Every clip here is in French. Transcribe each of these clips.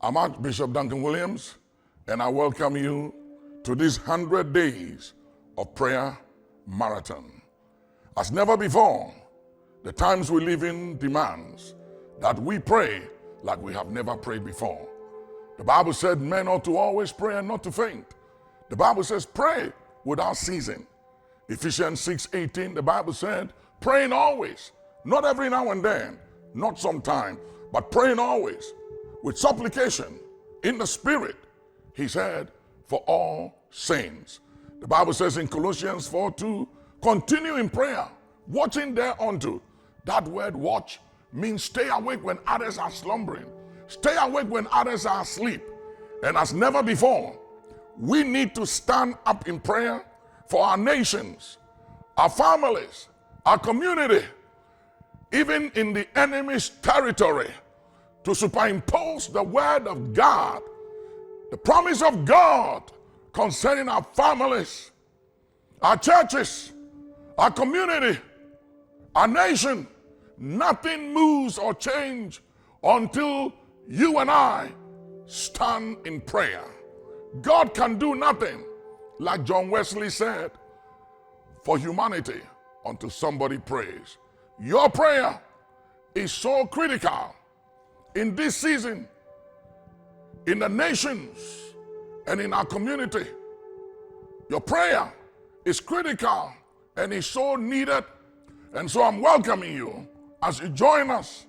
I'm Archbishop Duncan Williams, and I welcome you to this 100 days of prayer marathon. As never before, the times we live in demands that we pray like we have never prayed before. The Bible said men ought to always pray and not to faint. The Bible says pray without ceasing. Ephesians 6:18, the Bible said praying always, not every now and then, not sometime, but praying always with supplication in the Spirit, he said, for all saints. The Bible says in Colossians 4:2, continue in prayer, watching thereunto. That word watch means stay awake when others are slumbering. Stay awake when others are asleep. And as never before, we need to stand up in prayer for our nations, our families, our community, even in the enemy's territory, to superimpose the word of God, the promise of God concerning our families, our churches, our community, our nation. Nothing moves or changes until you and I stand in prayer. God can do nothing, like John Wesley said, for humanity until somebody prays. Your prayer is so critical in this season, in the nations, and in our community. Your prayer is critical and is so needed. And so I'm welcoming you as you join us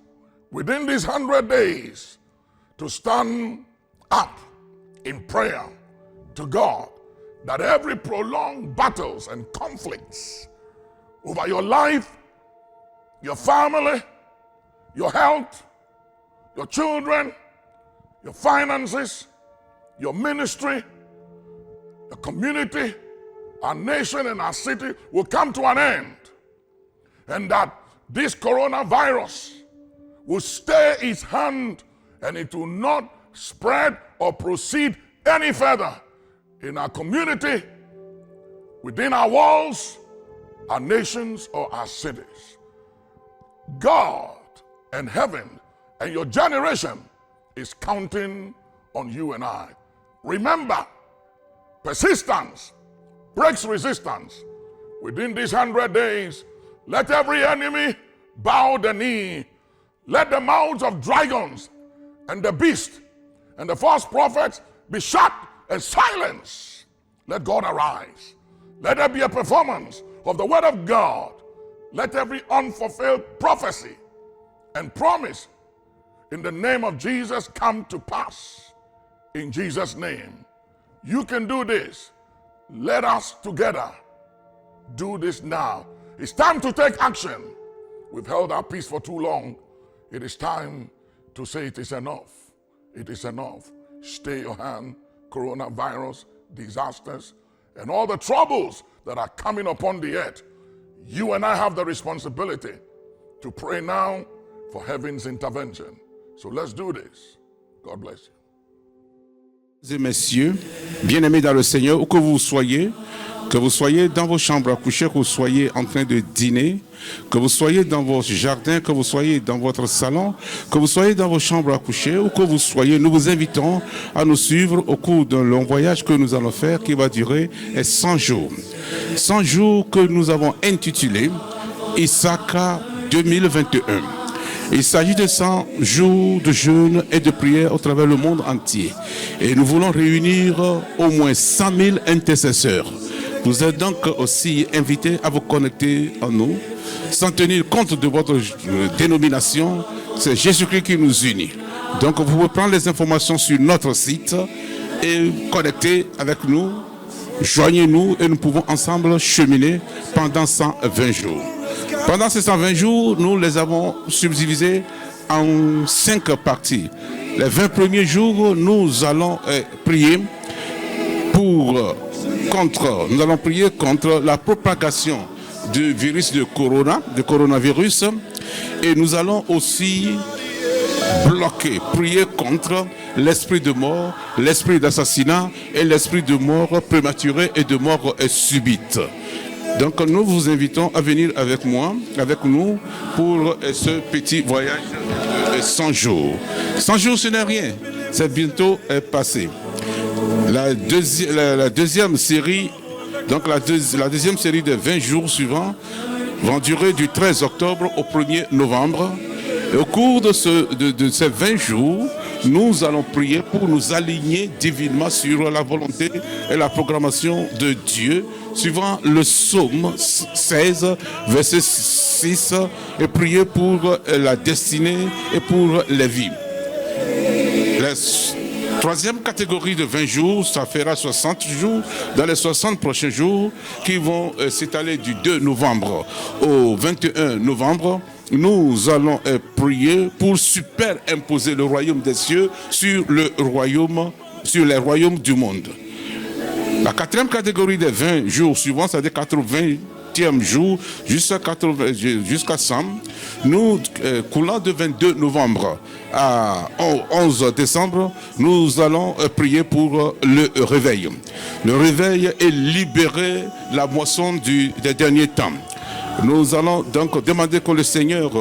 within these 100 days to stand up in prayer to God, that every prolonged battles and conflicts over your life, your family, your health, your children, your finances, your ministry, your community, our nation and our city will come to an end. And that this coronavirus will stay its hand and it will not spread or proceed any further in our community, within our walls, our nations, or our cities. God and heaven and your generation is counting on you and I. Remember, persistence breaks resistance. Within these 100 days, let every enemy bow the knee. Let the mouths of dragons and the beast and the false prophets be shut and silenced. Let God arise. Let there be a performance of the word of God. Let every unfulfilled prophecy and promise in the name of Jesus come to pass. In Jesus' name. You can do this. Let us together do this now. It's time to take action. We've held our peace for too long. It is time to say it is enough. It is enough. Stay your hand. Coronavirus, disasters, and all the troubles that are coming upon the earth. You and I have the responsibility to pray now for heaven's intervention. So let's do this. God bless you. Mesdames et messieurs, bien-aimés dans le Seigneur, où que vous soyez dans vos chambres à coucher, que vous soyez en train de dîner, que vous soyez dans vos jardins, que vous soyez dans votre salon, que vous soyez dans vos chambres à coucher, où que vous soyez, nous vous invitons à nous suivre au cours d'un long voyage que nous allons faire qui va durer 100 jours. 100 jours que nous avons intitulé Issachar 2021. Il s'agit de 100 jours de jeûne et de prière au travers le monde entier. Et nous voulons réunir au moins 100 000 intercesseurs. Vous êtes donc aussi invités à vous connecter en nous, sans tenir compte de votre dénomination. C'est Jésus-Christ qui nous unit. Donc vous pouvez prendre les informations sur notre site et connecter avec nous. Joignez-nous et nous pouvons ensemble cheminer pendant 120 jours. Pendant ces 120 jours, nous les avons subdivisés en 5 parties. Les 20 premiers jours, nous allons prier contre la propagation du virus de coronavirus. Et nous allons aussi prier contre l'esprit de mort, l'esprit d'assassinat et l'esprit de mort prématurée et de mort subite. Donc nous vous invitons à venir avec nous pour ce petit voyage de 100 jours. 100 jours, ce n'est rien. c'est bientôt passé. La deuxième série, donc la deuxième série de 20 jours suivants, vont durer du 13 octobre au 1er novembre. Et au cours de ces 20 jours, nous allons prier pour nous aligner divinement sur la volonté et la programmation de Dieu, suivant le psaume 16, verset 6, et prier pour la destinée et pour les vies. La troisième catégorie de 20 jours, ça fera 60 jours, dans les 60 prochains jours, qui vont s'étaler du 2 novembre au 21 novembre. Nous allons prier pour superimposer le royaume des cieux sur les royaumes du monde. La quatrième catégorie des 20 jours suivants, c'est-à-dire 80e jour jusqu'à 100, nous, coulant de 22 novembre à 11 décembre, nous allons prier pour le réveil. Le réveil est libérer la moisson des derniers temps. Nous allons donc demander que le Seigneur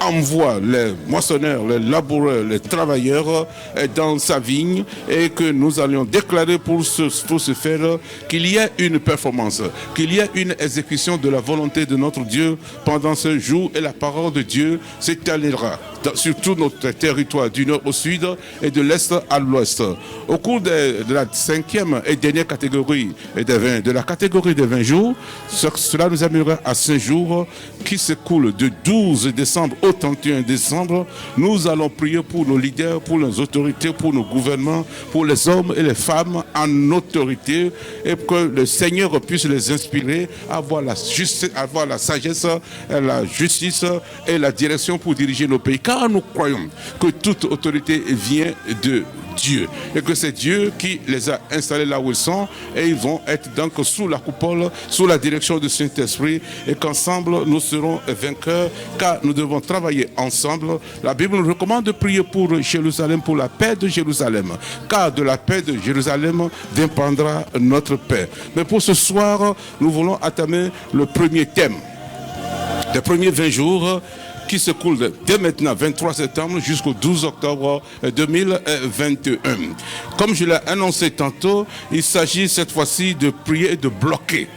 envoie les moissonneurs, les laboureurs, les travailleurs dans sa vigne et que nous allions déclarer pour ce faire qu'il y ait une performance, qu'il y ait une exécution de la volonté de notre Dieu pendant ce jour et la parole de Dieu s'étalera sur tout notre territoire du nord au sud et de l'est à l'ouest. Au cours de la cinquième et dernière catégorie de la catégorie des 20 jours, cela nous amènera à 5 jours qui s'écoulent de 12 décembre au 31 décembre. Nous allons prier pour nos leaders, pour nos autorités, pour nos gouvernements, pour les hommes et les femmes en autorité et que le Seigneur puisse les inspirer à avoir la justice, avoir la sagesse, la justice et la direction pour diriger nos pays. Car nous croyons que toute autorité vient de Dieu et que c'est Dieu qui les a installés là où ils sont et ils vont être donc sous la coupole, sous la direction du Saint-Esprit et qu'ensemble nous serons vainqueurs car nous devons travailler ensemble. La Bible nous recommande de prier pour Jérusalem, pour la paix de Jérusalem, car de la paix de Jérusalem dépendra notre paix. Mais pour ce soir, nous voulons entamer le premier thème des premiers 20 jours qui se coule dès maintenant, 23 septembre jusqu'au 12 octobre 2021. Comme je l'ai annoncé tantôt, il s'agit cette fois-ci de prier et de bloquer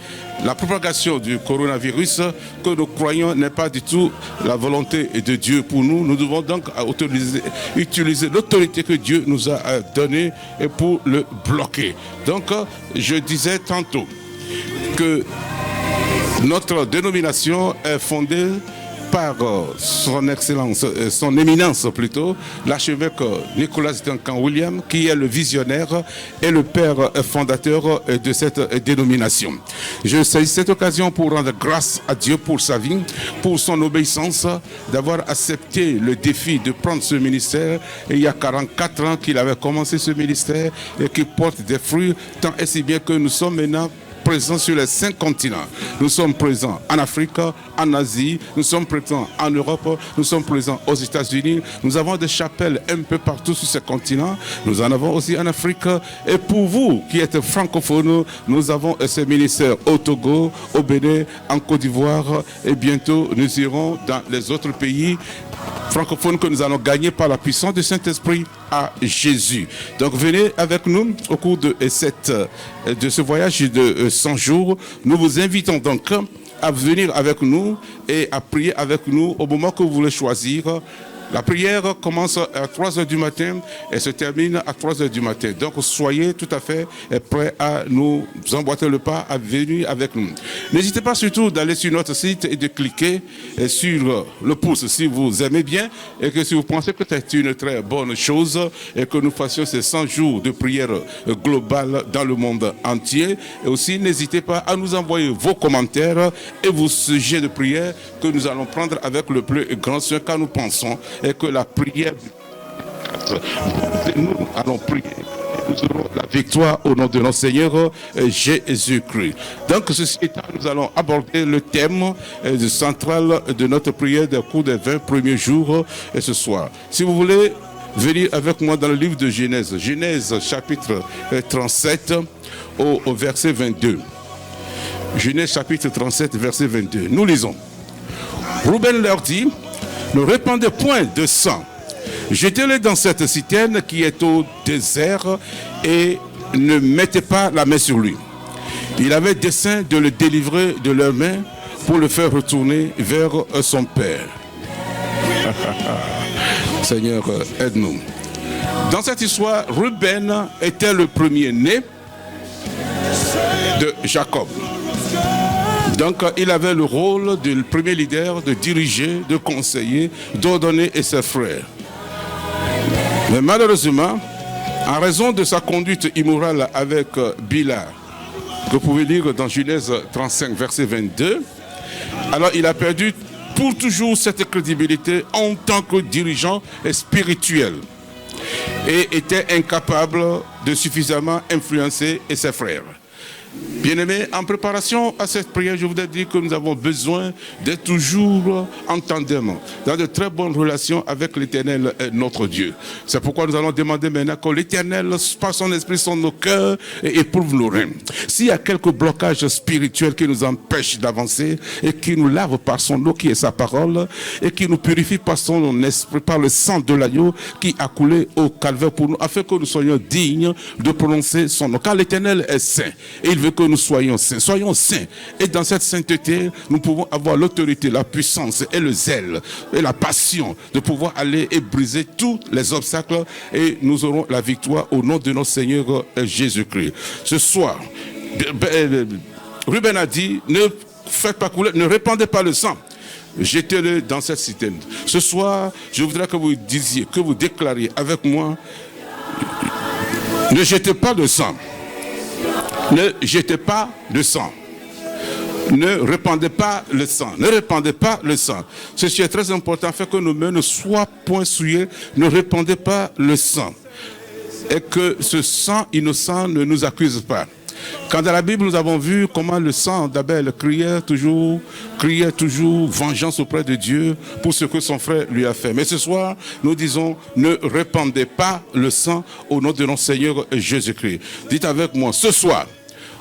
la propagation du coronavirus que nous croyons n'est pas du tout la volonté de Dieu pour nous. Nous devons donc utiliser l'autorité que Dieu nous a donnée pour le bloquer. Donc, je disais tantôt que notre dénomination est fondée par son excellence, son éminence plutôt, l'archevêque Nicolas Duncan Williams, qui est le visionnaire et le père fondateur de cette dénomination. Je saisis cette occasion pour rendre grâce à Dieu pour sa vie, pour son obéissance, d'avoir accepté le défi de prendre ce ministère. Et il y a 44 ans qu'il avait commencé ce ministère et qui porte des fruits, tant et si bien que nous sommes maintenant présents sur les 5 continents. Nous sommes présents en Afrique, en Asie, nous sommes présents en Europe, nous sommes présents aux États-Unis. Nous avons des chapelles un peu partout sur ces continents. Nous en avons aussi en Afrique. Et pour vous qui êtes francophones, nous avons ce ministère au Togo, au Bénin, en Côte d'Ivoire. Et bientôt, nous irons dans les autres pays francophones que nous allons gagner par la puissance du Saint-Esprit à Jésus. Donc venez avec nous au cours de ce voyage de 100 jours. Nous vous invitons donc à venir avec nous et à prier avec nous au moment que vous voulez choisir. La prière commence à 3h du matin et se termine à 3h du matin. Donc soyez tout à fait prêts à nous emboîter le pas, à venir avec nous. N'hésitez pas surtout d'aller sur notre site et de cliquer sur le pouce si vous aimez bien et que si vous pensez que c'est une très bonne chose et que nous fassions ces 100 jours de prière globale dans le monde entier. Et aussi n'hésitez pas à nous envoyer vos commentaires et vos sujets de prière que nous allons prendre avec le plus grand soin car nous pensons et que la prière, nous allons prier. Nous aurons la victoire au nom de notre Seigneur Jésus-Christ. Donc, ceci étant, nous allons aborder le thème central de notre prière des cours des 20 premiers jours ce soir. Si vous voulez venir avec moi dans le livre de Genèse, Genèse chapitre 37 au verset 22. Genèse chapitre 37, verset 22. Nous lisons. Rouben leur dit: ne répandez point de sang, Jetez-le dans cette citerne qui est au désert et ne mettez pas la main sur lui. Il avait dessein de le délivrer de leurs mains pour le faire retourner vers son père. Seigneur, aide-nous. Dans cette histoire, Ruben était le premier-né de Jacob. Donc, il avait le rôle du premier leader, de diriger, de conseiller, d'ordonner et ses frères. Mais malheureusement, en raison de sa conduite immorale avec Bila, que vous pouvez lire dans Genèse 35, verset 22, alors il a perdu pour toujours cette crédibilité en tant que dirigeant spirituel et était incapable de suffisamment influencer ses frères. Bien-aimés, en préparation à cette prière, je voudrais dire que nous avons besoin d'être toujours en tandem, dans de très bonnes relations avec l'Éternel, notre Dieu. C'est pourquoi nous allons demander maintenant que l'Éternel, par son esprit, son nos cœurs et éprouve nos reins. S'il y a quelques blocages spirituels qui nous empêchent d'avancer et qui nous lavent par son eau qui est sa parole et qui nous purifie par son esprit, par le sang de l'agneau qui a coulé au calvaire pour nous, afin que nous soyons dignes de prononcer son nom. Car l'Éternel est saint et il veut que nous soyons saints. Soyons saints. Et dans cette sainteté, nous pouvons avoir l'autorité, la puissance et le zèle et la passion de pouvoir aller et briser tous les obstacles et nous aurons la victoire au nom de notre Seigneur Jésus-Christ. Ce soir, Ruben a dit, ne faites pas couler, ne répandez pas le sang. Jetez-le dans cette citerne. Ce soir, je voudrais que vous disiez, que vous déclariez avec moi, ne jetez pas de sang. Ne jetez pas de sang. Ne répandez pas le sang. Ne répandez pas le sang. Ceci est très important, afin que nos mains ne soient point souillées. Ne répandez pas le sang. Et que ce sang innocent ne nous accuse pas. Quand dans la Bible, nous avons vu comment le sang d'Abel criait toujours vengeance auprès de Dieu pour ce que son frère lui a fait. Mais ce soir, nous disons, ne répandez pas le sang au nom de notre Seigneur Jésus-Christ. Dites avec moi, ce soir,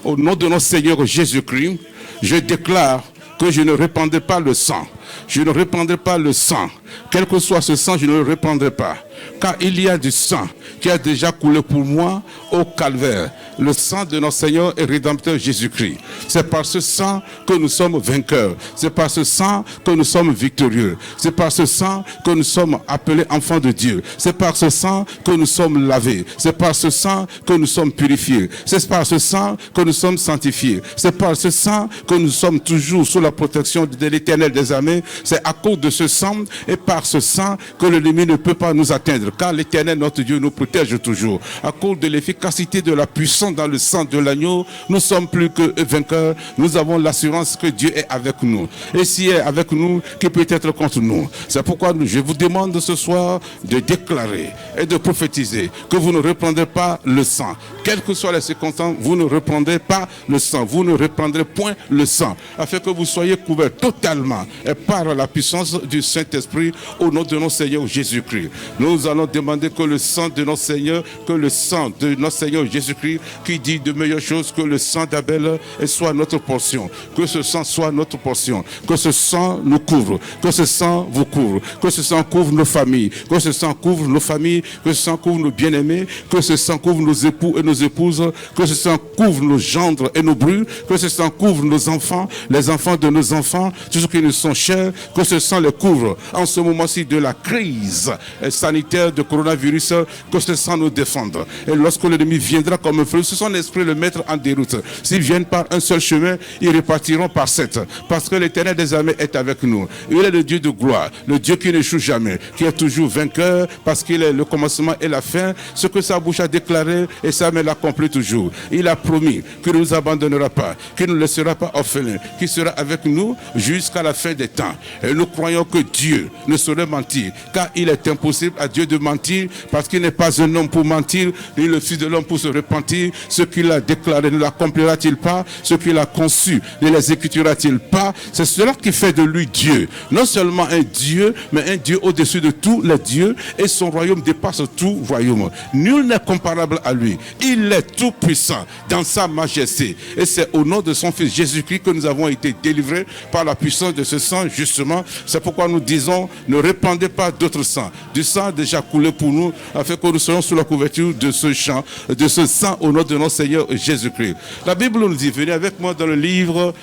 au nom de notre Seigneur Jésus-Christ, je déclare que je ne répandrai pas le sang. Je ne répandrai pas le sang. Quel que soit ce sang, je ne le répandrai pas. Car il y a du sang qui a déjà coulé pour moi au calvaire. Le sang de notre Seigneur et Rédempteur Jésus-Christ. C'est par ce sang que nous sommes vainqueurs. C'est par ce sang que nous sommes victorieux. C'est par ce sang que nous sommes appelés enfants de Dieu. C'est par ce sang que nous sommes lavés. C'est par ce sang que nous sommes purifiés. C'est par ce sang que nous sommes sanctifiés. C'est par ce sang que nous sommes toujours sous la protection de l'Éternel des armées. C'est à cause de ce sang et par ce sang que l'ennemi ne peut pas nous atteindre. Car l'Éternel, notre Dieu, nous protège toujours. À cause de l'efficacité de la puissance dans le sang de l'agneau, nous sommes plus que vainqueurs. Nous avons l'assurance que Dieu est avec nous. Et s'il est avec nous, qui peut être contre nous? C'est pourquoi je vous demande ce soir de déclarer et de prophétiser que vous ne reprendrez pas le sang. Quelles que soient les circonstances, vous ne reprendrez pas le sang. Vous ne reprendrez point le sang. Afin que vous soyez couverts totalement et par la puissance du Saint-Esprit au nom de notre Seigneur Jésus-Christ. Nous allons demander que le sang de notre Seigneur, que le sang de notre Seigneur Jésus-Christ, qui dit de meilleures choses que le sang d'Abel, soit notre portion. Que ce sang soit notre portion. Que ce sang nous couvre. Que ce sang vous couvre. Que ce sang couvre nos familles. Que ce sang couvre nos familles. Que ce sang couvre nos bien-aimés. Que ce sang couvre nos époux et nos épouses. Que ce sang couvre nos gendres et nos brus. Que ce sang couvre nos enfants, les enfants de nos enfants, tous ceux qui nous sont chers. Que ce sang les couvre en ce moment-ci de la crise sanitaire de coronavirus. Que ce sang nous défende. Et lorsque l'ennemi viendra comme un feu, ce son esprit le mettre en déroute. S'ils viennent par un seul chemin, ils repartiront par 7. Parce que l'Éternel des armées est avec nous. Il est le Dieu de gloire, le Dieu qui n'échoue jamais, qui est toujours vainqueur, parce qu'il est le commencement et la fin. Ce que sa bouche a déclaré, et sa main l'accomplit toujours. Il a promis qu'il ne nous abandonnera pas, qu'il ne nous laissera pas orphelins, qu'il sera avec nous jusqu'à la fin des temps. Et nous croyons que Dieu ne saurait mentir, car il est impossible à Dieu de mentir, parce qu'il n'est pas un homme pour mentir, ni le Fils de l'homme pour se repentir. Ce qu'il a déclaré ne l'accomplira-t-il pas? Ce qu'il a conçu ne l'exécutera-t-il pas? C'est cela qui fait de lui Dieu. Non seulement un Dieu, mais un Dieu au-dessus de tous les dieux, et son royaume dépasse tout royaume. Nul n'est comparable à lui. Il est tout puissant dans sa majesté. Et c'est au nom de son Fils Jésus-Christ que nous avons été délivrés par la puissance de ce sang, justement. C'est pourquoi nous disons, ne répandez pas d'autre sang. Du sang déjà coulé pour nous, afin que nous soyons sous la couverture de ce sang, au nom de notre Seigneur Jésus-Christ. La Bible nous dit, venez avec moi dans le livre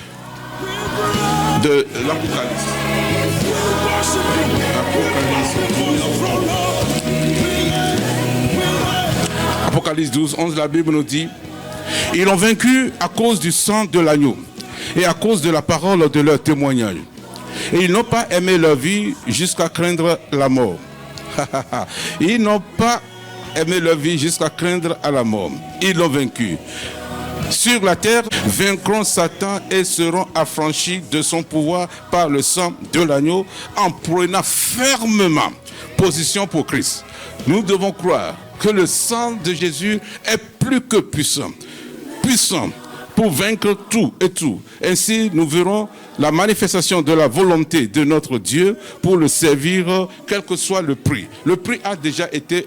de l'Apocalypse. Apocalypse 12, 11, la Bible nous dit, ils l'ont vaincu à cause du sang de l'agneau et à cause de la parole de leur témoignage. Et ils n'ont pas aimé leur vie jusqu'à craindre la mort. Ils n'ont pas aimé leur vie jusqu'à craindre à la mort. Ils l'ont vaincu. Sur la terre, vaincront Satan et seront affranchis de son pouvoir par le sang de l'agneau en prenant fermement position pour Christ. Nous devons croire que le sang de Jésus est plus que puissant. Puissant pour vaincre tout et tout. Ainsi, nous verrons la manifestation de la volonté de notre Dieu pour le servir, quel que soit le prix. Le prix a déjà été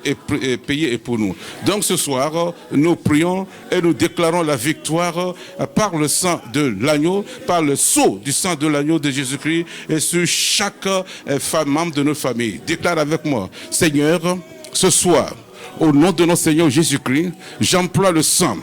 payé pour nous. Donc ce soir, nous prions et nous déclarons la victoire par le sang de l'agneau, par le sceau du sang de l'agneau de Jésus-Christ et sur chaque membre de notre famille. Déclare avec moi, Seigneur, ce soir, au nom de notre Seigneur Jésus-Christ, j'emploie le sang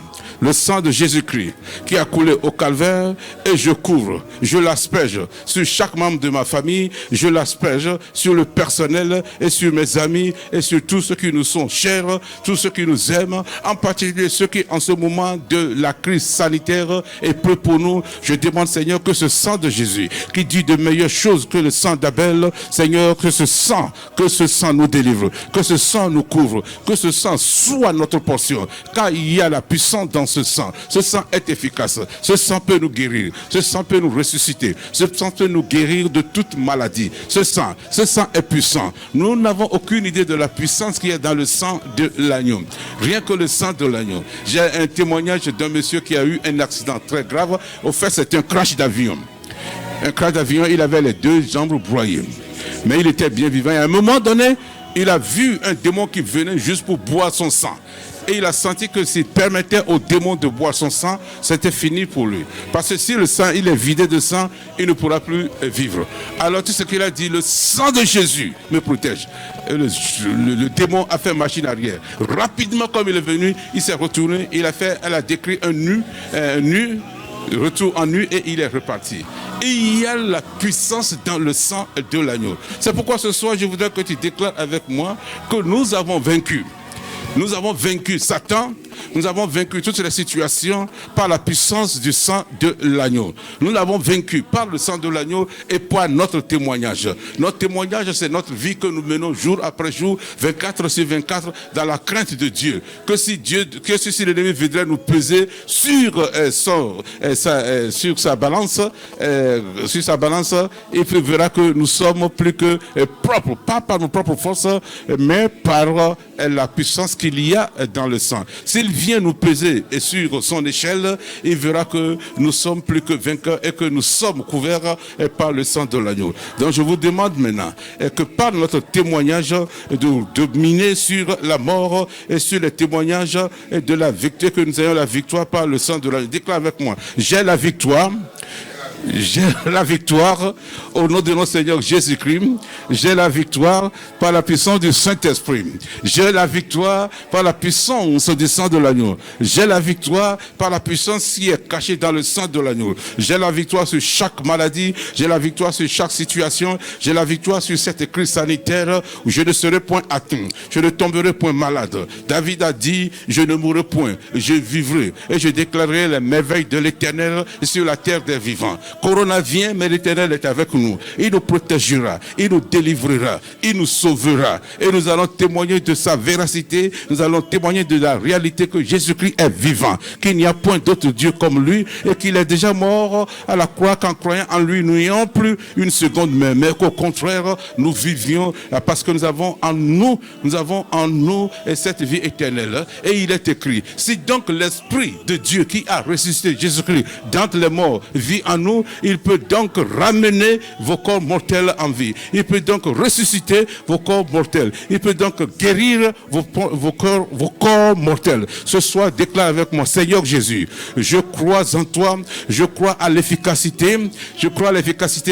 de Jésus-Christ qui a coulé au calvaire et je couvre, je l'asperge sur chaque membre de ma famille, je l'asperge sur le personnel et sur mes amis et sur tous ceux qui nous sont chers, tous ceux qui nous aiment, en particulier ceux qui en ce moment de la crise sanitaire est peu pour nous. Je demande, Seigneur, que ce sang de Jésus qui dit de meilleures choses que le sang d'Abel, Seigneur, que ce sang nous délivre, que ce sang nous couvre, que ce sang soit notre portion, car il y a la puissance dans ce sang. Ce sang est efficace. Ce sang peut nous guérir. Ce sang peut nous ressusciter. Ce sang peut nous guérir de toute maladie. Ce sang est puissant. Nous n'avons aucune idée de la puissance qui est dans le sang de l'agneau. Rien que le sang de l'agneau. J'ai un témoignage d'un monsieur qui a eu un accident très grave. Au fait, c'est un crash d'avion. Un crash d'avion, il avait les deux jambes broyées. Mais il était bien vivant. Et à un moment donné, il a vu un démon qui venait juste pour boire son sang. Et il a senti que s'il permettait au démon de boire son sang, c'était fini pour lui. Parce que si le sang, il est vidé de sang, il ne pourra plus vivre. Alors tout ce qu'il a dit, le sang de Jésus me protège. Et le démon a fait machine arrière. Rapidement, comme il est venu, il s'est retourné. Elle a décrit un nu, retour en nu, et il est reparti. Et il y a la puissance dans le sang de l'agneau. C'est pourquoi ce soir, je voudrais que tu déclares avec moi que nous avons vaincu. Nous avons vaincu Satan, nous avons vaincu toutes les situations par la puissance du sang de l'agneau. Nous l'avons vaincu par le sang de l'agneau et par notre témoignage. Notre témoignage, c'est notre vie que nous menons jour après jour, 24 sur 24, dans la crainte de Dieu. Que si l'ennemi voudrait nous peser sur sa balance, il verra que nous sommes plus que propres, pas par nos propres forces, mais par la puissance qu'il y a dans le sang. S'il vient nous peser sur son échelle, il verra que nous sommes plus que vainqueurs et que nous sommes couverts par le sang de l'agneau. Donc je vous demande maintenant que par notre témoignage de dominer sur la mort et sur les témoignages de la victoire, que nous ayons la victoire par le sang de l'agneau. Déclare avec moi, j'ai la victoire. J'ai la victoire au nom de notre Seigneur Jésus-Christ. J'ai la victoire par la puissance du Saint-Esprit. J'ai la victoire par la puissance du sang de l'agneau. J'ai la victoire par la puissance qui est cachée dans le sang de l'agneau. J'ai la victoire sur chaque maladie. J'ai la victoire sur chaque situation. J'ai la victoire sur cette crise sanitaire où je ne serai point atteint. Je ne tomberai point malade. David a dit, je ne mourrai point. Je vivrai et je déclarerai les merveilles de l'Éternel sur la terre des vivants. Corona vient, mais l'Éternel est avec nous. Il nous protégera, il nous délivrera, il nous sauvera. Et nous allons témoigner de sa véracité, nous allons témoigner de la réalité que Jésus-Christ est vivant, qu'il n'y a point d'autre Dieu comme lui et qu'il est déjà mort à la croix, qu'en croyant en lui, nous n'ayons plus une seconde main, mais qu'au contraire, nous vivions parce que nous avons en nous cette vie éternelle. Et il est écrit, si donc l'Esprit de Dieu qui a ressuscité Jésus-Christ d'entre les morts vit en nous, il peut donc ramener vos corps mortels en vie. Il peut donc ressusciter vos corps mortels. Il peut donc guérir vos corps mortels. Ce soir, déclare avec moi, Seigneur Jésus, je crois en toi, je crois à l'efficacité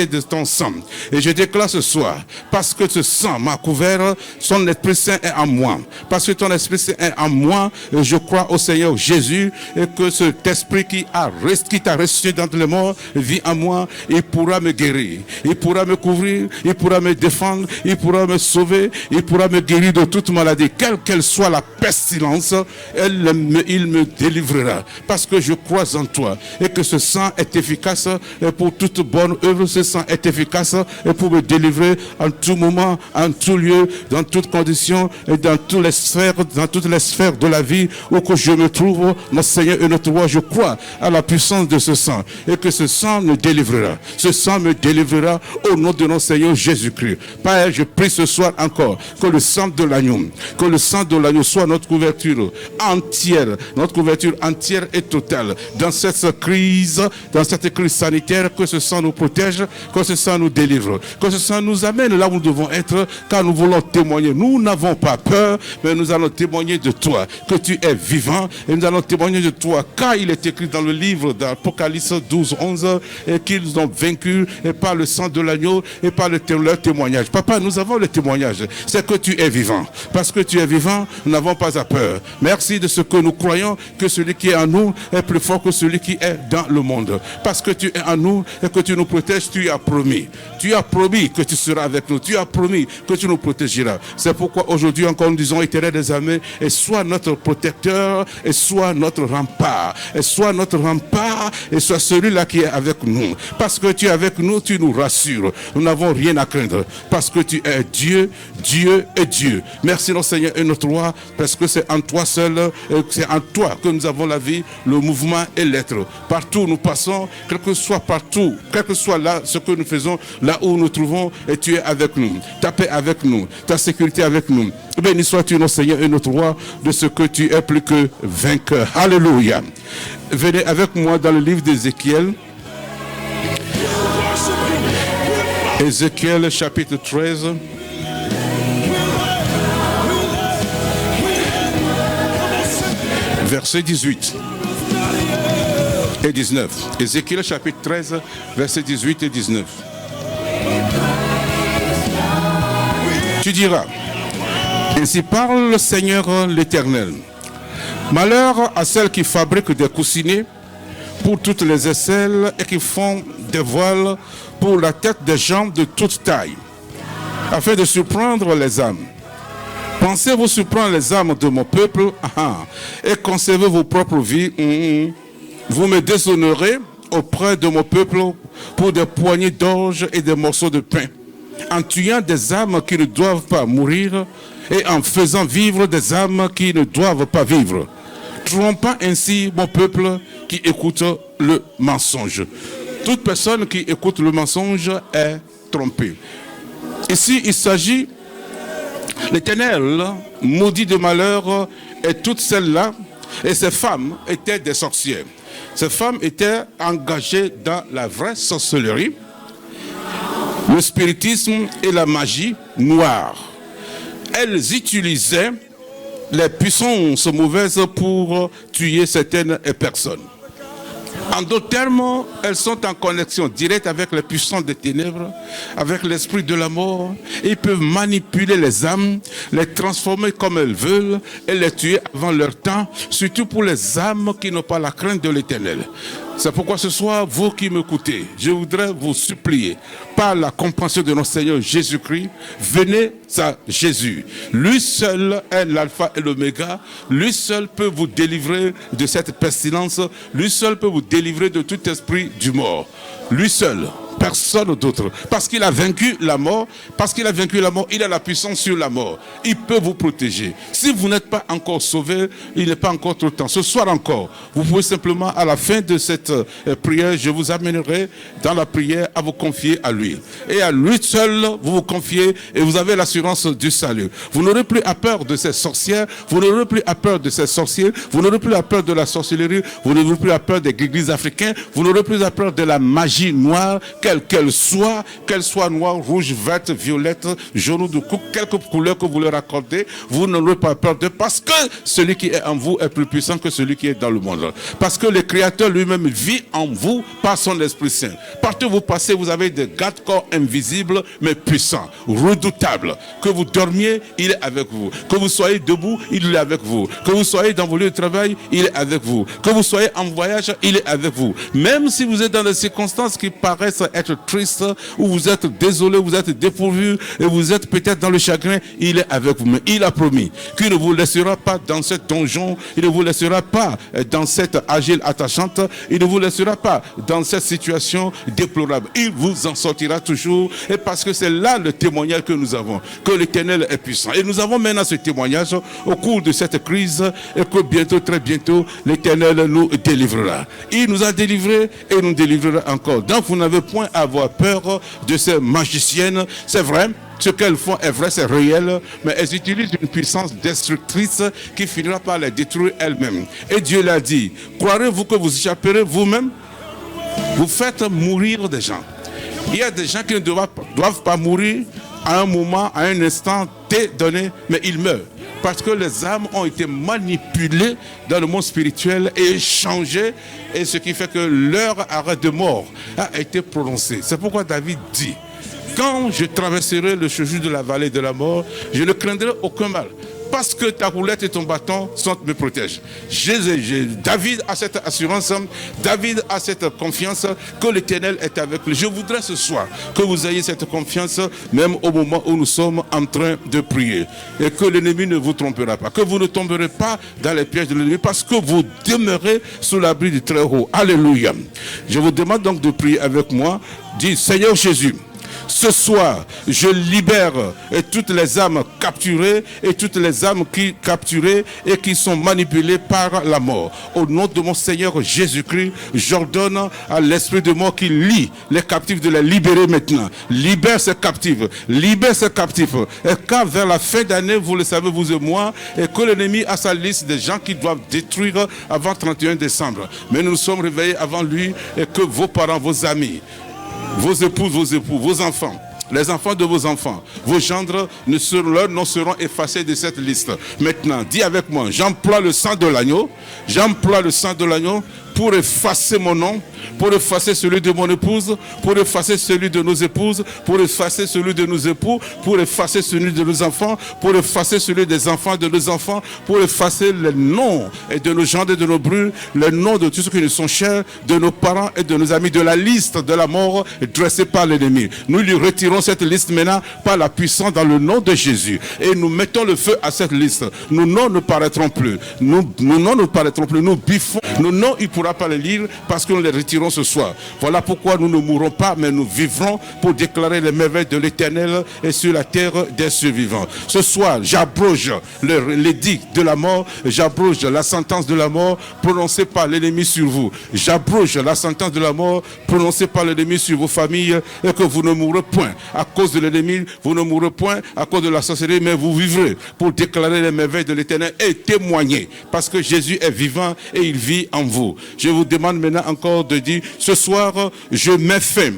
de ton sang. Et je déclare ce soir, parce que ce sang m'a couvert, son Esprit Saint est en moi. Parce que ton Esprit Saint est en moi, je crois au Seigneur Jésus et que cet Esprit qui t'a ressuscité d'entre les morts vit en moi, il pourra me guérir, il pourra me couvrir, il pourra me défendre, il pourra me sauver, il pourra me guérir de toute maladie, quelle qu'elle soit la pestilence, il me délivrera. Parce que je crois en toi et que ce sang est efficace pour toute bonne œuvre, ce sang est efficace pour me délivrer en tout moment, en tout lieu, dans toutes conditions et dans toutes les sphères de la vie où que je me trouve, notre Seigneur et notre roi. Je crois à la puissance de ce sang et que ce sang me délivrera. Ce sang me délivrera au nom de notre Seigneur Jésus-Christ. Père, je prie ce soir encore que le sang de l'agneau soit notre couverture entière et totale dans cette crise sanitaire, que ce sang nous protège, que ce sang nous délivre, que ce sang nous amène là où nous devons être, car nous voulons témoigner. Nous n'avons pas peur, mais nous allons témoigner de toi, que tu es vivant, et nous allons témoigner de toi, car il est écrit dans le livre d'Apocalypse 12, 11, et qu'ils ont vaincu et par le sang de l'agneau et par leur témoignage. Papa, nous avons le témoignage, c'est que tu es vivant. Parce que tu es vivant, nous n'avons pas à peur. Merci de ce que nous croyons, que celui qui est en nous est plus fort que celui qui est dans le monde. Parce que tu es en nous et que tu nous protèges, tu as promis. Tu as promis que tu seras avec nous. Tu as promis que tu nous protégeras. C'est pourquoi aujourd'hui encore nous disons, Éternel des armées, et sois notre protecteur, et sois notre rempart. Et sois notre rempart, et sois celui-là qui est avec nous. Parce que tu es avec nous, tu nous rassures. Nous n'avons rien à craindre. Parce que tu es Dieu, Dieu et Dieu. Merci notre Seigneur et notre roi, parce que c'est en toi seul, c'est en toi que nous avons la vie, le mouvement et l'être. Partout où nous passons, quel que soit là ce que nous faisons, là où nous trouvons, et tu es avec nous. Ta paix avec nous, ta sécurité avec nous. Béni sois-tu notre Seigneur et notre roi, de ce que tu es plus que vainqueur. Alléluia. Venez avec moi dans le livre d'Ézéchiel. Ézéchiel chapitre 13. Verset 18 et 19. Ézéchiel chapitre 13, versets 18 et 19. Tu diras, ainsi parle le Seigneur l'Éternel. Malheur à celles qui fabriquent des coussinets pour toutes les aisselles et qui font des voiles pour la tête des gens de toute taille, afin de surprendre les âmes. Pensez-vous surprendre les âmes de mon peuple et conservez vos propres vies. Vous me déshonorez auprès de mon peuple pour des poignées d'orge et des morceaux de pain, en tuant des âmes qui ne doivent pas mourir et en faisant vivre des âmes qui ne doivent pas vivre, trompant ainsi mon peuple qui écoute le mensonge. Toute personne qui écoute le mensonge est trompée. Ici, il s'agit, l'Éternel maudit de malheur et toutes celles-là, et ces femmes étaient des sorcières. Ces femmes étaient engagées dans la vraie sorcellerie, le spiritisme et la magie noire. Elles utilisaient les puissances mauvaises pour tuer certaines personnes. En d'autres termes, elles sont en connexion directe avec les puissances des ténèbres, avec l'esprit de la mort. Ils peuvent manipuler les âmes, les transformer comme elles veulent et les tuer avant leur temps, surtout pour les âmes qui n'ont pas la crainte de l'Éternel. C'est pourquoi ce soir, vous qui m'écoutez, je voudrais vous supplier, par la compréhension de notre Seigneur Jésus-Christ, venez à Jésus. Lui seul est l'alpha et l'oméga. Lui seul peut vous délivrer de cette pestilence. Lui seul peut vous délivrer de tout esprit du mort. Lui seul. Personne d'autre. Parce qu'il a vaincu la mort, il a la puissance sur la mort. Il peut vous protéger. Si vous n'êtes pas encore sauvé, il n'est pas encore trop temps. Ce soir encore, vous pouvez simplement, à la fin de cette prière, je vous amènerai dans la prière à vous confier à lui. Et à lui seul, vous vous confiez et vous avez l'assurance du salut. Vous n'aurez plus à peur de ces sorcières, vous n'aurez plus à peur de ces sorciers, vous n'aurez plus à peur de la sorcellerie, vous n'aurez plus à peur des églises africaines, vous n'aurez plus à peur de la magie noire, qu'elle soit noire, rouge, verte, violette, jaune ou de quelque couleur que vous leur accordez, vous n'aurez pas peur de, parce que celui qui est en vous est plus puissant que celui qui est dans le monde. Parce que le Créateur lui-même vit en vous par son Esprit Saint. Partout où vous passez, vous avez des garde-corps invisibles mais puissants, redoutables. Que vous dormiez, il est avec vous. Que vous soyez debout, il est avec vous. Que vous soyez dans vos lieux de travail, il est avec vous. Que vous soyez en voyage, il est avec vous. Même si vous êtes dans des circonstances qui paraissent être tristes, où vous êtes désolé, vous êtes dépourvu et vous êtes peut-être dans le chagrin, il est avec vous. Mais il a promis qu'il ne vous laissera pas dans ce donjon, il ne vous laissera pas dans cette argile attachante, il ne vous laissera pas dans cette situation déplorable. Il vous en sortira toujours, et parce que c'est là le témoignage que nous avons, que l'Éternel est puissant. Et nous avons maintenant ce témoignage au cours de cette crise, et que bientôt, très bientôt, l'Éternel nous délivrera. Il nous a délivrés et nous délivrera encore. Donc vous n'avez point à avoir peur de ces magiciennes. C'est vrai, ce qu'elles font est vrai, c'est réel, mais elles utilisent une puissance destructrice qui finira par les détruire elles-mêmes. Et Dieu l'a dit, croirez-vous que vous échapperez vous-même? Vous faites mourir des gens. Il y a des gens qui ne doivent pas mourir à un moment, à un instant donné, mais ils meurent. Parce que les âmes ont été manipulées dans le monde spirituel et échangées, et ce qui fait que leur arrêt de mort a été prononcé. C'est pourquoi David dit, quand je traverserai le chemin de la vallée de la mort, je ne craindrai aucun mal. Parce que ta roulette et ton bâton me protègent. David a cette assurance, David a cette confiance que l'Éternel est avec lui. Je voudrais ce soir que vous ayez cette confiance, même au moment où nous sommes en train de prier. Et que l'ennemi ne vous trompera pas. Que vous ne tomberez pas dans les pièges de l'ennemi, parce que vous demeurez sous l'abri du Très-Haut. Alléluia. Je vous demande donc de prier avec moi. Dis, Seigneur Jésus, ce soir, je libère toutes les âmes capturées et toutes les âmes qui capturées et qui sont manipulées par la mort. Au nom de mon Seigneur Jésus-Christ, j'ordonne à l'esprit de mort qui lie les captifs de les libérer maintenant. Libère ces captifs, libère ces captifs. Et quand vers la fin d'année, vous le savez, vous et moi, et que l'ennemi a sa liste des gens qui doivent détruire avant 31 décembre. Mais nous nous sommes réveillés avant lui, et que vos parents, vos amis, vos épouses, vos époux, vos enfants, les enfants de vos enfants, vos gendres, leurs noms seront effacés de cette liste. Maintenant, dis avec moi, j'emploie le sang de l'agneau, pour effacer mon nom, pour effacer celui de mon épouse, pour effacer celui de nos épouses, pour effacer celui de nos époux, pour effacer celui de nos enfants, pour effacer celui des enfants de nos enfants, pour effacer les noms et de nos gendres et de nos brus, les noms de tous ceux qui nous sont chers, de nos parents et de nos amis, de la liste de la mort dressée par l'ennemi. Nous lui retirons cette liste maintenant par la puissance dans le nom de Jésus. Et nous mettons le feu à cette liste. Nos noms ne paraîtront plus. Nos noms ne paraîtront plus. Nous biffons. Nos noms, il ne pourra pas les lire parce que nous les retirons ce soir. Voilà pourquoi nous ne mourrons pas, mais nous vivrons pour déclarer les merveilles de l'Éternel et sur la terre des survivants. Ce soir, j'abroge l'édit de la mort, j'abroge la sentence de la mort prononcée par l'ennemi sur vous. J'abroge la sentence de la mort prononcée par l'ennemi sur vos familles, et que vous ne mourrez point à cause de l'ennemi, vous ne mourrez point à cause de la sorcellerie, mais vous vivrez pour déclarer les merveilles de l'Éternel et témoigner, parce que Jésus est vivant et il vit en vous. Je vous demande maintenant encore de dire, ce soir, je mets fin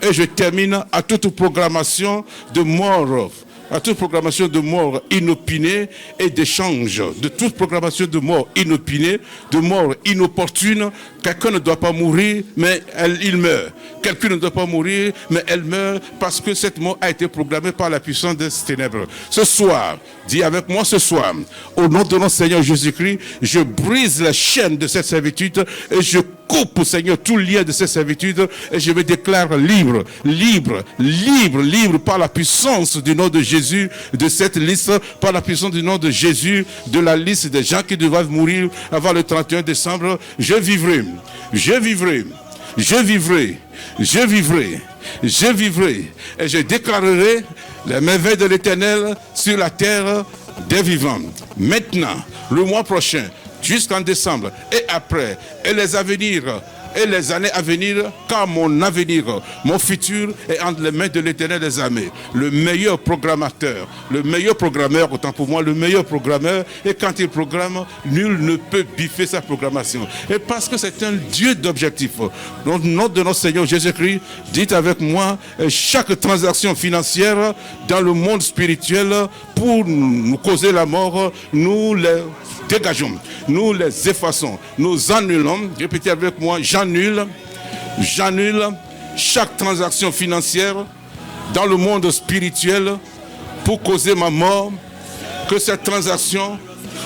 et je termine à toute programmation de mort, à toute programmation de mort inopinée et d'échange, de toute programmation de mort inopinée, de mort inopportune, Quelqu'un ne doit pas mourir, mais il meurt. Quelqu'un ne doit pas mourir, mais elle meurt parce que cette mort a été programmée par la puissance des ténèbres. Ce soir, dis avec moi ce soir, au nom de notre Seigneur Jésus-Christ, je brise la chaîne de cette servitude et je coupe, Seigneur, tout lien de cette servitude et je me déclare libre, libre, libre, libre par la puissance du nom de Jésus, de cette liste, par la puissance du nom de Jésus, de la liste des gens qui doivent mourir avant le 31 décembre. Je vivrai, je vivrai, je vivrai, je vivrai, je vivrai et je déclarerai les merveilles de l'Éternel sur la terre des vivants. Maintenant, le mois prochain, jusqu'en décembre et après, et les avenirs et les années à venir, car mon avenir, mon futur est entre les mains de l'Éternel des armées. Le meilleur programmateur, le meilleur programmeur, autant pour moi, le meilleur programmeur, et quand il programme, nul ne peut biffer sa programmation. Et parce que c'est un Dieu d'objectifs, au nom de notre Seigneur Jésus-Christ, dites avec moi, chaque transaction financière dans le monde spirituel pour nous causer la mort, nous les dégageons, nous les effaçons, nous annulons. Répétez avec moi, j'annule chaque transaction financière dans le monde spirituel pour causer ma mort. Que cette transaction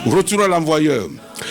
retourne à l'envoyeur,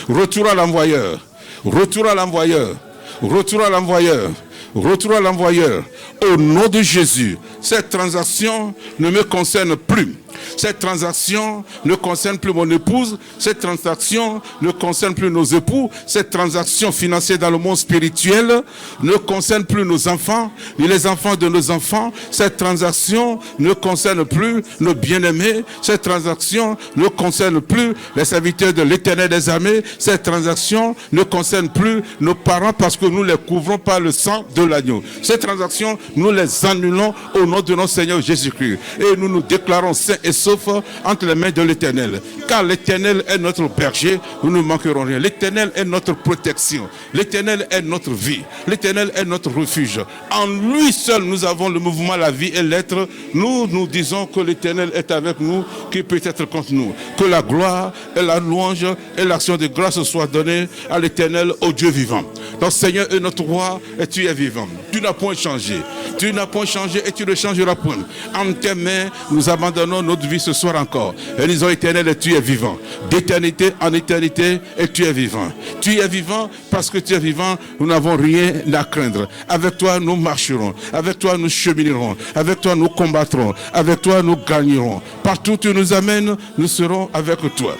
retourne à l'envoyeur, retourne à l'envoyeur, retourne à l'envoyeur, retourne à l'envoyeur. Au nom de Jésus, cette transaction ne me concerne plus. Cette transaction ne concerne plus mon épouse, cette transaction ne concerne plus nos époux, cette transaction financière dans le monde spirituel ne concerne plus nos enfants, ni les enfants de nos enfants, cette transaction ne concerne plus nos bien-aimés, cette transaction ne concerne plus les serviteurs de l'Éternel des armées, cette transaction ne concerne plus nos parents parce que nous les couvrons par le sang de l'agneau. Ces transactions, nous les annulons au nom de notre Seigneur Jésus-Christ et nous nous déclarons saints et sauf entre les mains de l'Éternel. Car l'Éternel est notre berger, nous ne manquerons rien. L'Éternel est notre protection. L'Éternel est notre vie. L'Éternel est notre refuge. En lui seul, nous avons le mouvement, la vie et l'être. Nous disons que l'Éternel est avec nous, qui peut être contre nous. Que la gloire et la louange et l'action de grâce soient données à l'Éternel, au Dieu vivant. Notre Seigneur est notre roi et tu es vivant. Tu n'as point changé. Tu n'as point changé et tu ne changeras point. En tes mains, nous abandonnons notre vie ce soir encore. Et disons, Éternel, et tu es vivant. D'éternité en éternité, et tu es vivant. Tu es vivant parce que tu es vivant, nous n'avons rien à craindre. Avec toi, nous marcherons. Avec toi, nous cheminerons. Avec toi, nous combattrons. Avec toi, nous gagnerons. Partout où tu nous amènes, nous serons avec toi.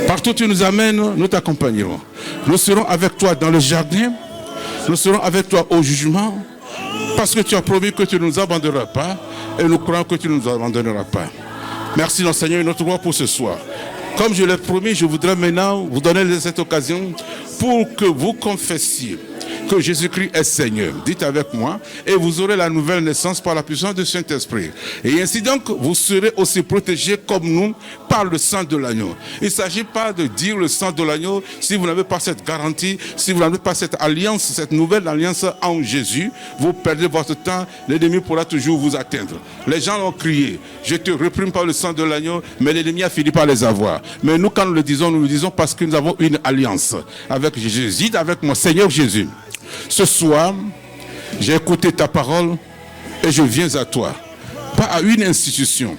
Partout où tu nous amènes, nous t'accompagnerons. Nous serons avec toi dans le jardin. Nous serons avec toi au jugement. Parce que tu as promis que tu ne nous abandonneras pas. Et nous croyons que tu ne nous abandonneras pas. Merci notre Seigneur et notre roi pour ce soir. Comme je l'ai promis, je voudrais maintenant vous donner cette occasion pour que vous confessiez que Jésus-Christ est Seigneur. Dites avec moi, et vous aurez la nouvelle naissance par la puissance du Saint-Esprit. Et ainsi donc, vous serez aussi protégés comme nous par le sang de l'agneau. Il ne s'agit pas de dire le sang de l'agneau si vous n'avez pas cette garantie, si vous n'avez pas cette alliance, cette nouvelle alliance en Jésus. Vous perdez votre temps, l'ennemi pourra toujours vous atteindre. Les gens ont crié, je te réprime par le sang de l'agneau, mais l'ennemi a fini par les avoir. Mais nous, quand nous le disons parce que nous avons une alliance avec Jésus. Dites avec moi, Seigneur Jésus, ce soir, j'ai écouté ta parole et je viens à toi. Pas à une institution,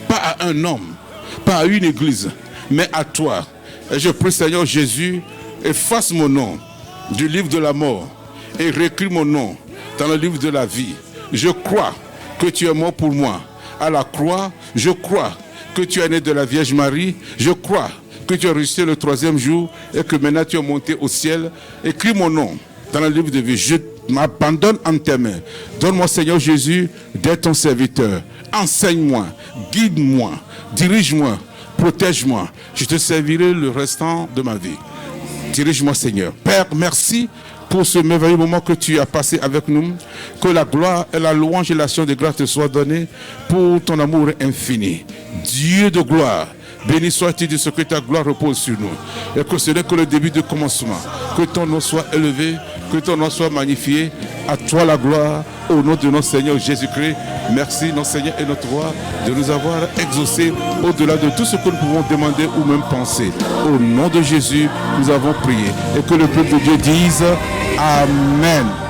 pas à un homme, pas à une église, mais à toi. Et je prie, Seigneur Jésus, efface mon nom du livre de la mort et réécris mon nom dans le livre de la vie. Je crois que tu es mort pour moi à la croix. Je crois que tu es né de la Vierge Marie. Je crois que tu as ressuscité le 3e jour et que maintenant tu es monté au ciel. Écris mon nom dans le livre de vie. Je m'abandonne en tes mains. Donne-moi, Seigneur Jésus, d'être ton serviteur. Enseigne-moi, guide-moi, dirige-moi, protège-moi. Je te servirai le restant de ma vie. Dirige-moi, Seigneur. Père, merci pour ce merveilleux moment que tu as passé avec nous. Que la gloire et la louange et l'action de grâce te soient données pour ton amour infini. Dieu de gloire, béni sois-tu de ce que ta gloire repose sur nous. Et que ce n'est que le début du commencement. Que ton nom soit élevé, Que ton nom soit magnifié. À toi la gloire. Au nom de notre Seigneur Jésus-Christ. Merci, notre Seigneur et notre roi, de nous avoir exaucés au-delà de tout ce que nous pouvons demander ou même penser. Au nom de Jésus, nous avons prié. Et que le peuple de Dieu dise Amen.